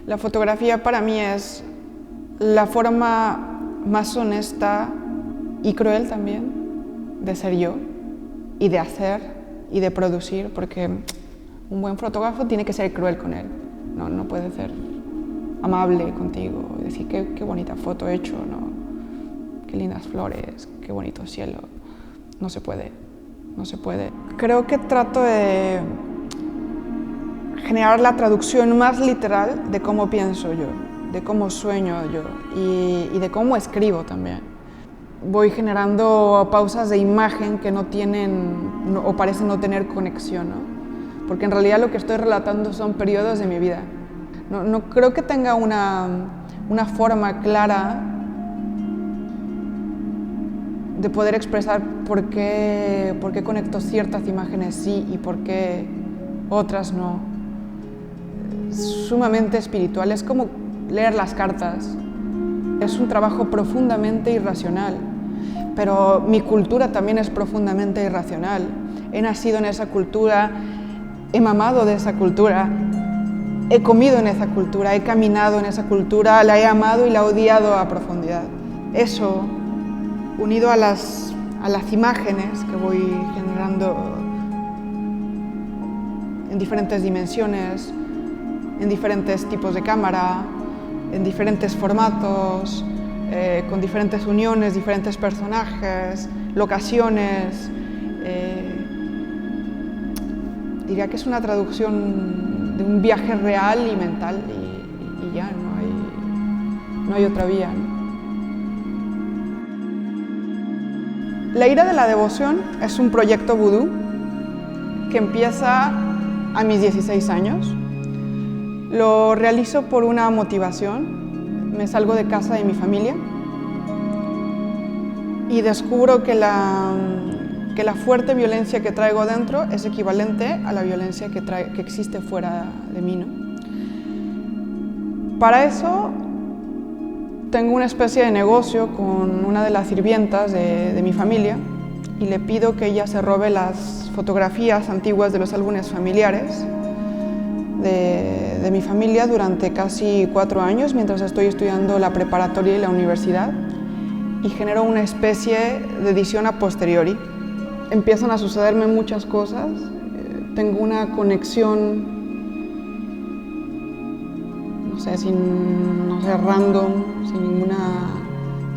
La fotografía para mí es la forma más honesta y cruel también de ser yo y de hacer y de producir, porque un buen fotógrafo tiene que ser cruel con él, no puede ser amable contigo y decir qué bonita foto he hecho, ¿no? Qué lindas flores, qué bonito cielo. No se puede. Creo que trato de generar la traducción más literal de cómo pienso yo, de cómo sueño yo y de cómo escribo también. Voy generando pausas de imagen que no tienen o parecen no tener conexión, ¿no? Porque en realidad lo que estoy relatando son periodos de mi vida. No creo que tenga una forma clara de poder expresar por qué conecto ciertas imágenes sí y por qué otras no. Es sumamente espiritual, es como leer las cartas. Es un trabajo profundamente irracional, pero mi cultura también es profundamente irracional. He nacido en esa cultura, he mamado de esa cultura, he comido en esa cultura, he caminado en esa cultura, la he amado y la he odiado a profundidad. Eso, unido a las imágenes que voy generando en diferentes dimensiones, en diferentes tipos de cámara, en diferentes formatos, con diferentes uniones, diferentes personajes, locaciones. Diría que es una traducción de un viaje real y mental y ya, no hay otra vía, ¿no? La Ira de la Devoción es un proyecto vudú que empieza a mis 16 años. Lo realizo por una motivación. Me salgo de casa de mi familia y descubro que la fuerte violencia que traigo dentro es equivalente a la violencia que existe fuera de mí, ¿no? Para eso tengo una especie de negocio con una de las sirvientas de mi familia y le pido que ella se robe las fotografías antiguas de los álbumes familiares de mi familia durante casi 4 años mientras estoy estudiando la preparatoria y la universidad y genero una especie de edición a posteriori. Empiezan a sucederme muchas cosas, tengo una conexión, random,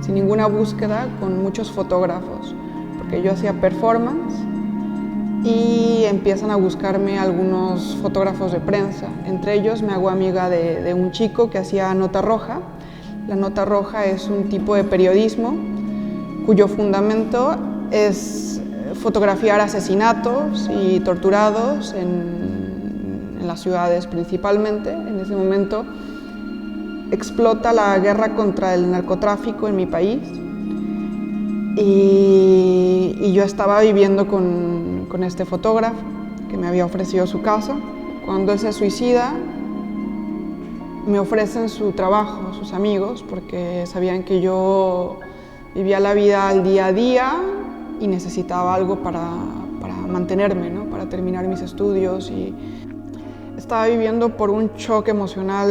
sin ninguna búsqueda con muchos fotógrafos, porque yo hacía performance y empiezan a buscarme algunos fotógrafos de prensa. Entre ellos me hago amiga de un chico que hacía nota roja. La nota roja es un tipo de periodismo cuyo fundamento es fotografiar asesinatos y torturados en las ciudades principalmente. En ese momento explota la guerra contra el narcotráfico en mi país y yo estaba viviendo con este fotógrafo que me había ofrecido su casa. Cuando él se suicida, me ofrecen su trabajo, sus amigos, porque sabían que yo vivía la vida al día a día y necesitaba algo para mantenerme, ¿no? Para terminar mis estudios. Y estaba viviendo por un shock emocional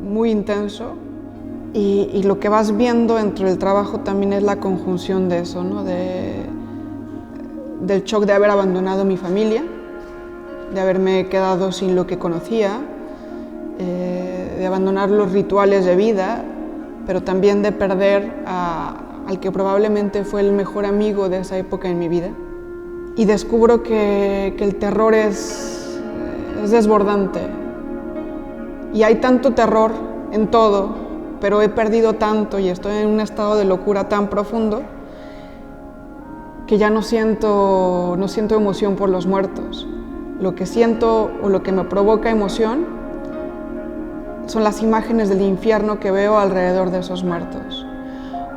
muy intenso y lo que vas viendo dentro del trabajo también es la conjunción de eso, ¿no? Del shock de haber abandonado mi familia, de haberme quedado sin lo que conocía, de abandonar los rituales de vida, pero también de perder al que probablemente fue el mejor amigo de esa época en mi vida. Y descubro que el terror es desbordante. Y hay tanto terror en todo, pero he perdido tanto y estoy en un estado de locura tan profundo que ya no siento emoción por los muertos. Lo que siento o lo que me provoca emoción son las imágenes del infierno que veo alrededor de esos muertos.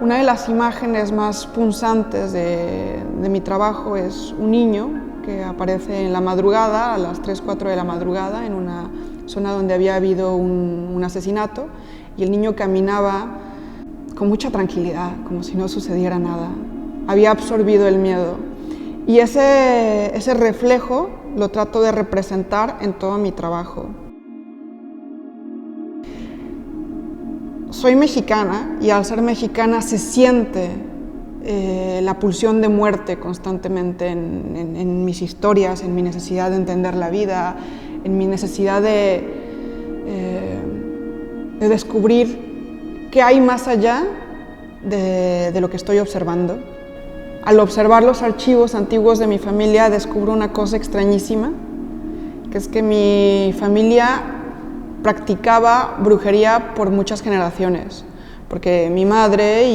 Una de las imágenes más punzantes de mi trabajo es un niño que aparece en la madrugada, a las 3, 4 de la madrugada, en una zona donde había habido un asesinato, y el niño caminaba con mucha tranquilidad, como si no sucediera nada. Había absorbido el miedo. Y ese reflejo lo trato de representar en todo mi trabajo. soy mexicana y al ser mexicana se siente la pulsión de muerte constantemente en mis historias, en mi necesidad de entender la vida, en mi necesidad de descubrir qué hay más allá de lo que estoy observando. Al observar los archivos antiguos de mi familia descubro una cosa extrañísima, que es que mi familia practicaba brujería por muchas generaciones, porque mi madre,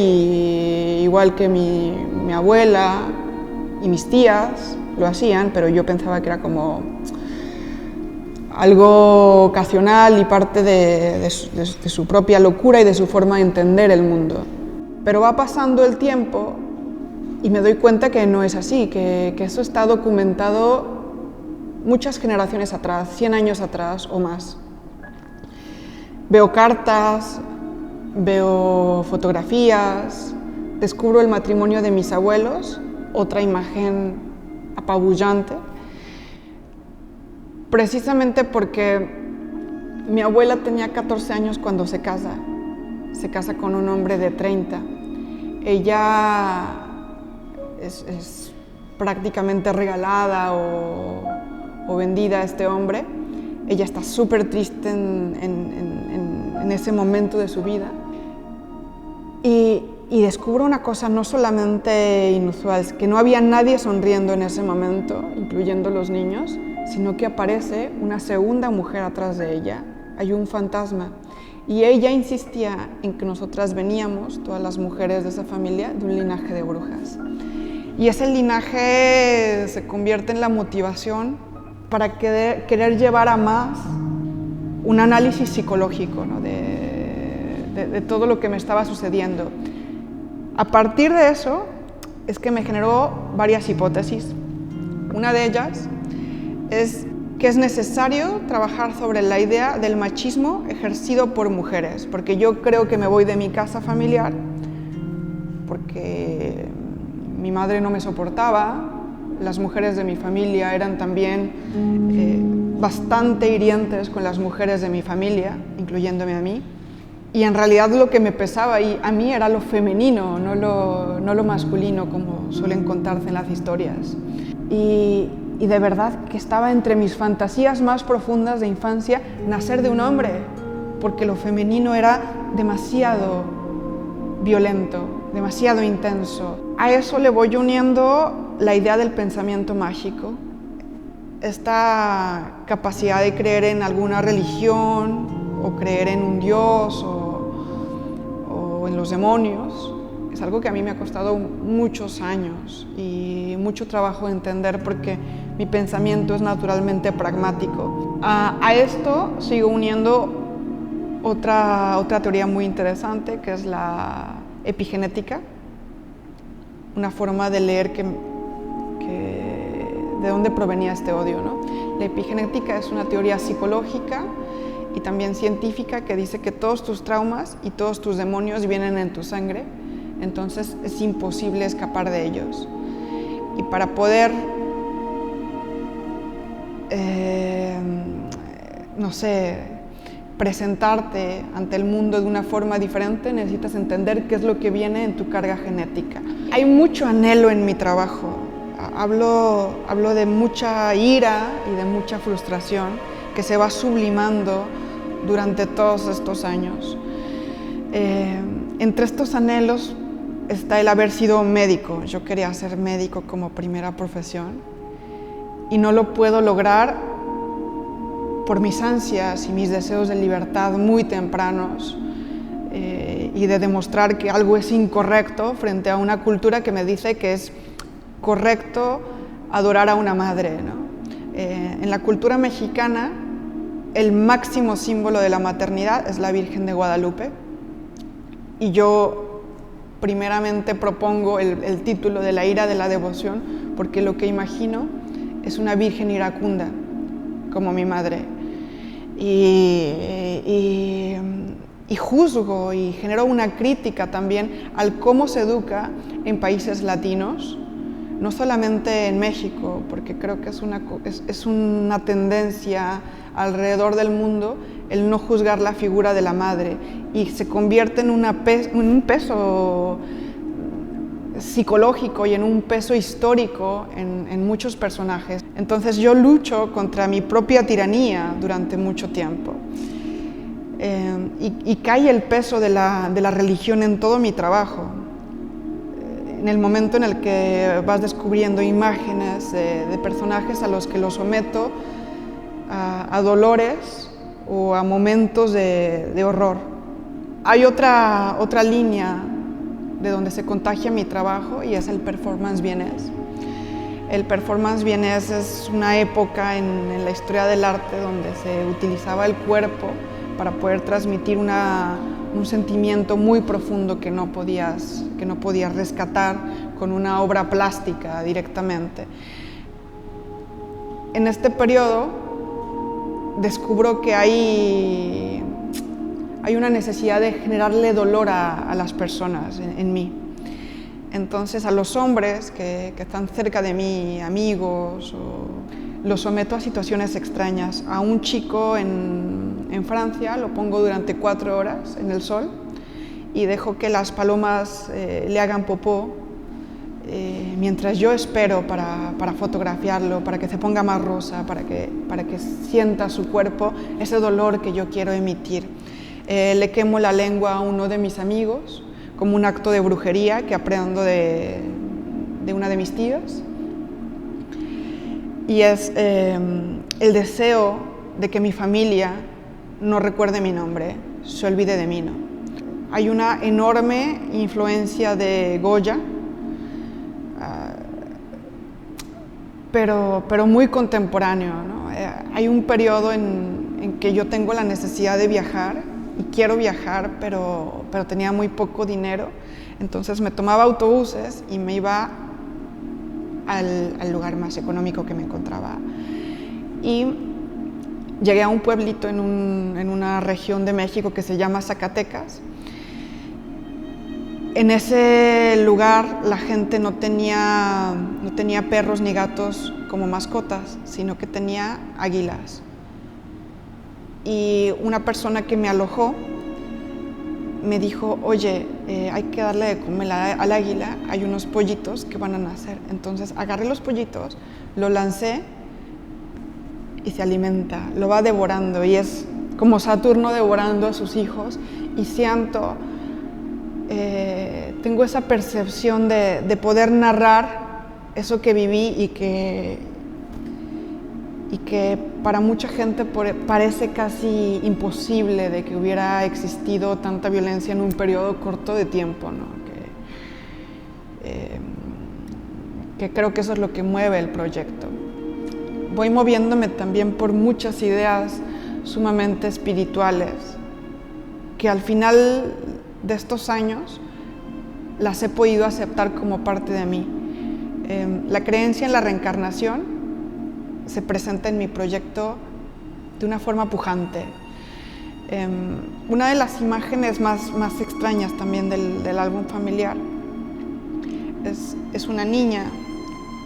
igual que mi abuela y mis tías, lo hacían, pero yo pensaba que era como algo ocasional y parte de su propia locura y de su forma de entender el mundo. Pero va pasando el tiempo y me doy cuenta que no es así, que eso está documentado muchas generaciones atrás, 100 años atrás o más. Veo cartas, veo fotografías, descubro el matrimonio de mis abuelos, otra imagen apabullante, precisamente porque mi abuela tenía 14 años cuando se casa con un hombre de 30. Ella es prácticamente regalada o vendida a este hombre. Ella está súper triste en ese momento de su vida. Y descubro una cosa no solamente inusual, que no había nadie sonriendo en ese momento, incluyendo los niños, sino que aparece una segunda mujer atrás de ella. Hay un fantasma. Y ella insistía en que nosotras veníamos, todas las mujeres de esa familia, de un linaje de brujas. Y ese linaje se convierte en la motivación para querer llevar a más un análisis psicológico, ¿no? de todo lo que me estaba sucediendo. A partir de eso es que me generó varias hipótesis. Una de ellas es que es necesario trabajar sobre la idea del machismo ejercido por mujeres, porque yo creo que me voy de mi casa familiar porque mi madre no me soportaba, las mujeres de mi familia eran también bastante hirientes con las mujeres de mi familia, incluyéndome a mí, y en realidad lo que me pesaba a mí era lo femenino, no lo masculino, como suelen contarse en las historias. Y de verdad que estaba entre mis fantasías más profundas de infancia nacer de un hombre, porque lo femenino era demasiado violento, demasiado intenso. A eso le voy uniendo la idea del pensamiento mágico, esta capacidad de creer en alguna religión o creer en un dios o en los demonios. Es algo que a mí me ha costado muchos años y mucho trabajo de entender porque mi pensamiento es naturalmente pragmático. A esto sigo uniendo otra teoría muy interesante, que es la epigenética, una forma de leer de dónde provenía este odio, ¿no? La epigenética es una teoría psicológica y también científica que dice que todos tus traumas y todos tus demonios vienen en tu sangre, entonces es imposible escapar de ellos. Y para poder, presentarte ante el mundo de una forma diferente, necesitas entender qué es lo que viene en tu carga genética. Hay mucho anhelo en mi trabajo. Hablo de mucha ira y de mucha frustración que se va sublimando durante todos estos años. Entre estos anhelos está el haber sido médico. Yo quería ser médico como primera profesión y no lo puedo lograr por mis ansias y mis deseos de libertad muy tempranos y de demostrar que algo es incorrecto frente a una cultura que me dice que es correcto adorar a una madre, ¿no? En la cultura mexicana, el máximo símbolo de la maternidad es la Virgen de Guadalupe y yo primeramente propongo el título de la ira de la devoción porque lo que imagino es una virgen iracunda como mi madre y juzgo y genero una crítica también al cómo se educa en países latinos, no solamente en México, porque creo que es una tendencia alrededor del mundo el no juzgar la figura de la madre, y se convierte en un peso psicológico y en un peso histórico en muchos personajes. Entonces yo lucho contra mi propia tiranía durante mucho tiempo. Y cae el peso de la religión en todo mi trabajo. En el momento en el que vas descubriendo imágenes de personajes a los que los someto a dolores o a momentos de horror. Hay otra línea de donde se contagia mi trabajo, y es el performance vienés. El performance vienés es una época en la historia del arte donde se utilizaba el cuerpo para poder transmitir un sentimiento muy profundo que no podías rescatar con una obra plástica directamente. En este periodo descubro que hay una necesidad de generarle dolor a las personas en mí. Entonces a los hombres que están cerca de mí, amigos, los someto a situaciones extrañas. A un chico en Francia lo pongo durante 4 horas en el sol y dejo que las palomas le hagan popó mientras yo espero para fotografiarlo, para que se ponga más rosa, para que sienta su cuerpo ese dolor que yo quiero emitir. Le quemo la lengua a uno de mis amigos como un acto de brujería que aprendo de una de mis tías, y es el deseo de que mi familia no recuerde mi nombre, se olvide de mí, ¿no? Hay una enorme influencia de Goya, pero muy contemporáneo, ¿no? Hay un periodo en que yo tengo la necesidad de viajar y quiero viajar, pero tenía muy poco dinero, entonces me tomaba autobuses y me iba al lugar más económico que me encontraba. Y llegué a un pueblito en una región de México que se llama Zacatecas. En ese lugar la gente no tenía perros ni gatos como mascotas, sino que tenía águilas. Y una persona que me alojó me dijo, oye, hay que darle de comer al águila, hay unos pollitos que van a nacer. Entonces agarré los pollitos, lo lancé y se alimenta, lo va devorando, y es como Saturno devorando a sus hijos, y siento, tengo esa percepción de poder narrar eso que viví y que para mucha gente parece casi imposible de que hubiera existido tanta violencia en un periodo corto de tiempo, ¿no? Que creo que eso es lo que mueve el proyecto. Voy moviéndome también por muchas ideas sumamente espirituales que al final de estos años las he podido aceptar como parte de mí. La creencia en la reencarnación se presenta en mi proyecto de una forma pujante. Una de las imágenes más extrañas también del álbum familiar es una niña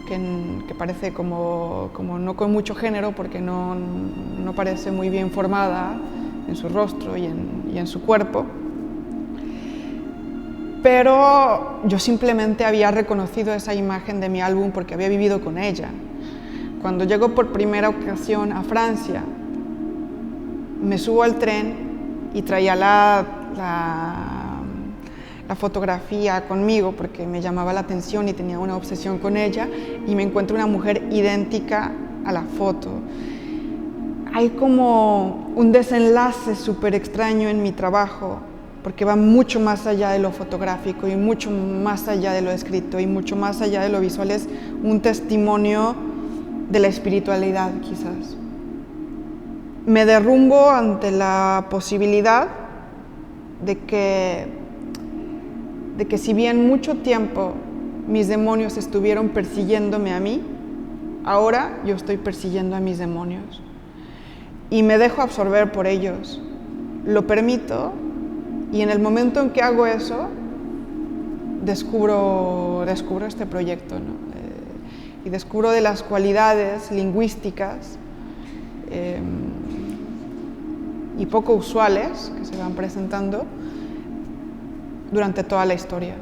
que parece como no con mucho género, porque no parece muy bien formada en su rostro y en su cuerpo, pero yo simplemente había reconocido esa imagen de mi álbum porque había vivido con ella. Cuando llego por primera ocasión a Francia, me subo al tren y traía la fotografía conmigo porque me llamaba la atención y tenía una obsesión con ella, y me encuentro una mujer idéntica a la foto. Hay como un desenlace súper extraño en mi trabajo, porque va mucho más allá de lo fotográfico y mucho más allá de lo escrito y mucho más allá de lo visual. Es un testimonio de la espiritualidad, quizás. Me derrumbo ante la posibilidad de que si bien mucho tiempo mis demonios estuvieron persiguiéndome a mí, ahora yo estoy persiguiendo a mis demonios. Y me dejo absorber por ellos. Lo permito, y en el momento en que hago eso, descubro este proyecto, ¿no? Y descubro de las cualidades lingüísticas y poco usuales que se van presentando durante toda la historia.